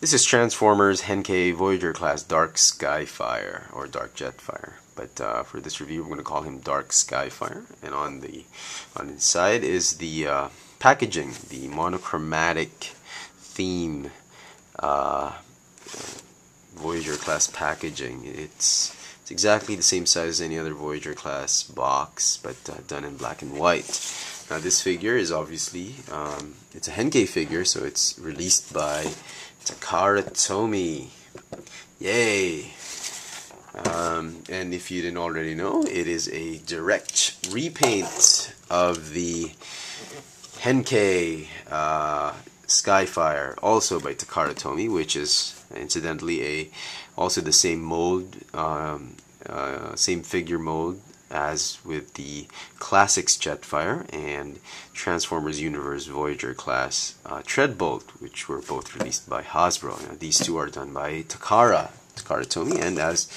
This is Transformers Henkei Voyager class Dark Skyfire or Dark Jetfire. But for this review, we're going to call him Dark Skyfire. And on the inside is the packaging, the monochromatic theme Voyager class packaging. It's exactly the same size as any other Voyager class box, but done in black and white. Now this figure is obviously it's a Henkei figure, so it's released by Takara Tomy. Yay! And if you didn't already know, it is a direct repaint of the Henkei Skyfire, also by Takara Tomy, which is incidentally also the same mold, same figure mold as with the Classics Jetfire and Transformers Universe Voyager class Treadbolt, which were both released by Hasbro. Now, these two are done by Takara Tomy, and as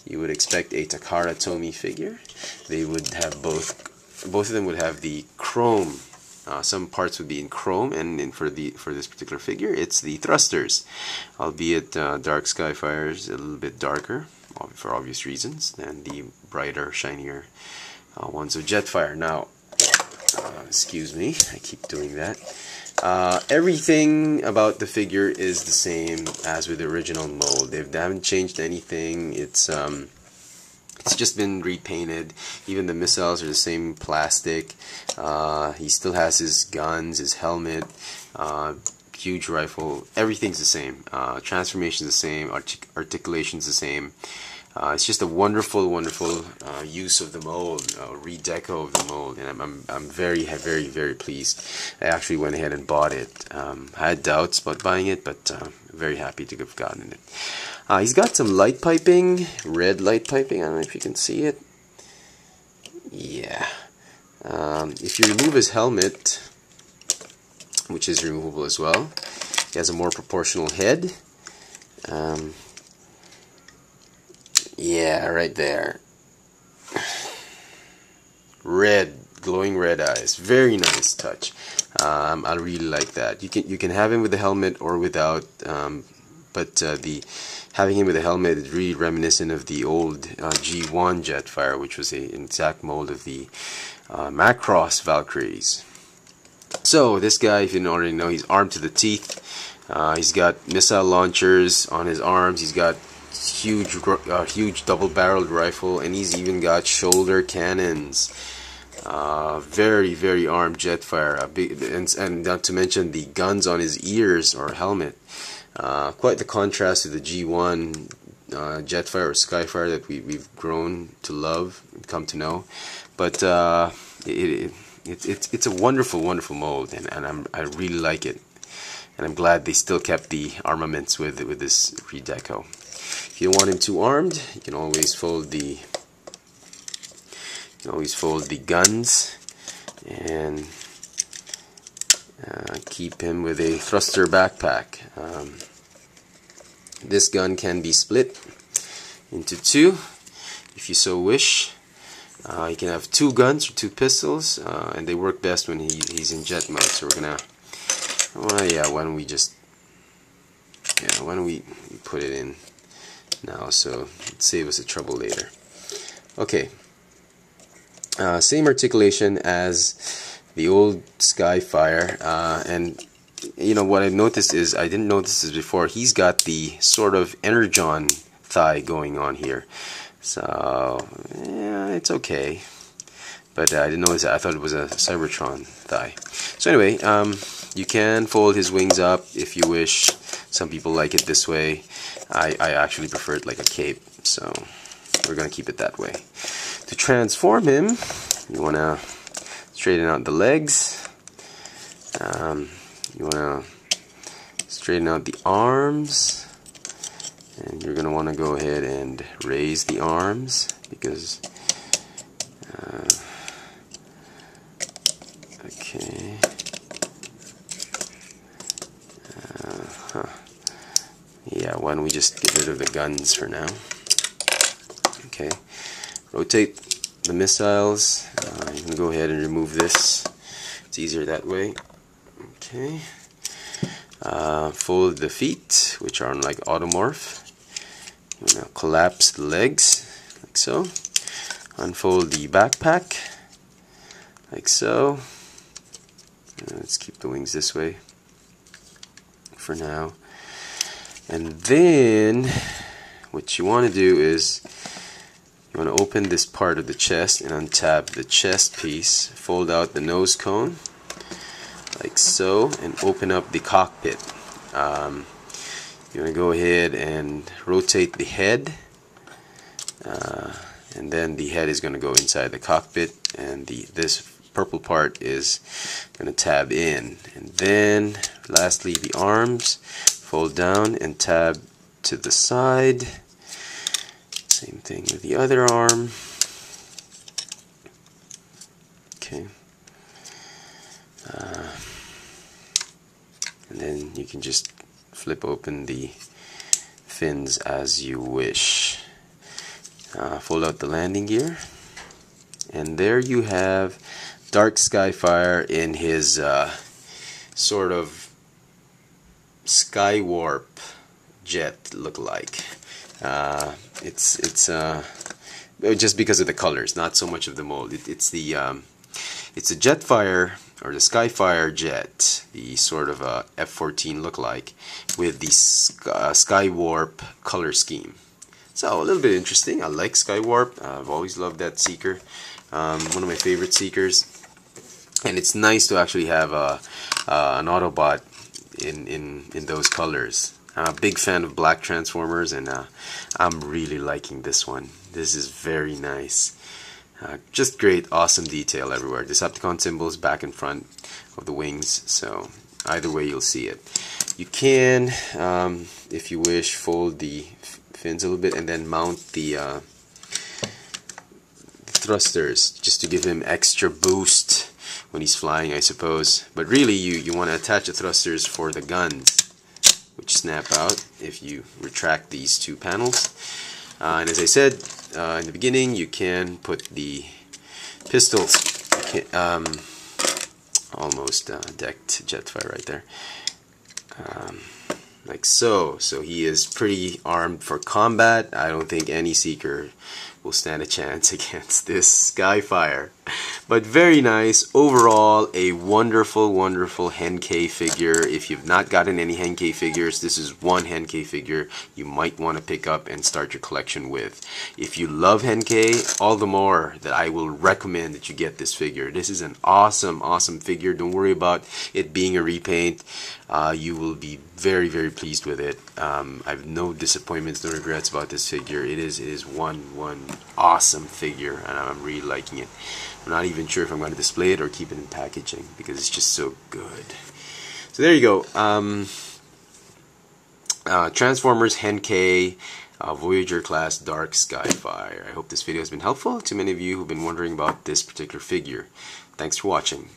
you would expect a Takara Tomy figure, they would have both of them would have the chrome. Some parts would be in chrome, and for this particular figure, it's the thrusters, albeit Dark Skyfire is a little bit darker, for obvious reasons, than the brighter, shinier ones of Jetfire. Now, excuse me, I keep doing that. Everything about the figure is the same as with the original mold. They haven't changed anything. It's just been repainted. Even the missiles are the same plastic. He still has his guns, his helmet, huge rifle. Everything's the same. Transformation's the same. Articulation's the same. It's just a wonderful, wonderful use of the mold, redeco of the mold, and I'm very, very, very pleased. I actually went ahead and bought it. I had doubts about buying it, but very happy to have gotten it. He's got some light piping, red light piping. I don't know if you can see it. Yeah. If you remove his helmet, which is removable as well, he has a more proportional head. Yeah, right there. Red, glowing red eyes. Very nice touch. I really like that. You can have him with the helmet or without, but the having him with the helmet is really reminiscent of the old G1 Jetfire, which was an exact mold of the Macross Valkyries. So this guy, if you didn't already know, he's armed to the teeth. He's got missile launchers on his arms. He's got huge double-barreled rifle, and he's even got shoulder cannons. Very, very armed Jetfire, and not to mention the guns on his ears or helmet. Quite the contrast to the G1 Jetfire or Skyfire that we've grown to love and come to know. But it's a wonderful, wonderful mold, and I really like it. And I'm glad they still kept the armaments with this redeco. If you don't want him too armed, you can always fold the guns and keep him with a thruster backpack. This gun can be split into two if you so wish. You can have two guns or two pistols, and they work best when he's in jet mode. So we're gonna, why don't we put it in now, so save us the trouble later. Okay, same articulation as the old Skyfire, and you know what I've noticed is, I didn't notice this before, he's got the sort of energon thigh going on here. So yeah, it's okay, but I didn't notice that. I thought it was a Cybertron thigh. So anyway, you can fold his wings up if you wish. Some people like it this way. I actually prefer it like a cape, so we're going to keep it that way. To transform him, you want to straighten out the legs. You want to straighten out the arms. And you're going to want to go ahead and raise the arms, because okay. Yeah, why don't we just get rid of the guns for now? Okay, rotate the missiles. You can go ahead and remove this. It's easier that way. Okay. Fold the feet, which are like automorph. I'm gonna collapse the legs like so. Unfold the backpack like so. Let's keep the wings this way for now. And then what you want to do is you want to open this part of the chest and untab the chest piece. Fold out the nose cone like so and open up the cockpit. You want to go ahead and rotate the head, and then the head is going to go inside the cockpit, and this purple part is going to tab in. And then lastly, the arms, fold down and tab to the side. Same thing with the other arm. Okay. And then you can just flip open the fins as you wish. Fold out the landing gear, and there you have Dark Skyfire in his sort of sky warp jet look-alike. It's just because of the colors, not so much of the mold. It's a Jetfire, or the Skyfire jet, the sort of F-14 look-alike with the sky warp color scheme. So a little bit interesting. I like sky warp. I've always loved that seeker. One of my favorite seekers, and it's nice to actually have an Autobot in those colors. I'm a big fan of black Transformers, and I'm really liking this one. This is very nice. Just great, awesome detail everywhere. Decepticon symbols back and front of the wings, so either way you'll see it. You can, if you wish, fold the fins a little bit and then mount the thrusters just to give him extra boost when he's flying, I suppose. But really you want to attach the thrusters for the guns, which snap out if you retract these two panels. And as I said in the beginning, you can put the pistols, almost decked Jetfire right there, like so. So he is pretty armed for combat. I don't think any Seeker will stand a chance against this Skyfire. But very nice. Overall, a wonderful, wonderful Henkei figure. If you've not gotten any Henkei figures, this is one Henkei figure you might want to pick up and start your collection with. If you love Henkei, all the more that I will recommend that you get this figure. This is an awesome, awesome figure. Don't worry about it being a repaint. You will be very, very pleased with it. I have no disappointments, no regrets about this figure. It is one awesome figure, and I'm really liking it. I'm not even sure if I'm going to display it or keep it in packaging because it's just so good. So there you go. Transformers Henkei Voyager class Dark Skyfire. I hope this video has been helpful to many of you who've been wondering about this particular figure. Thanks for watching.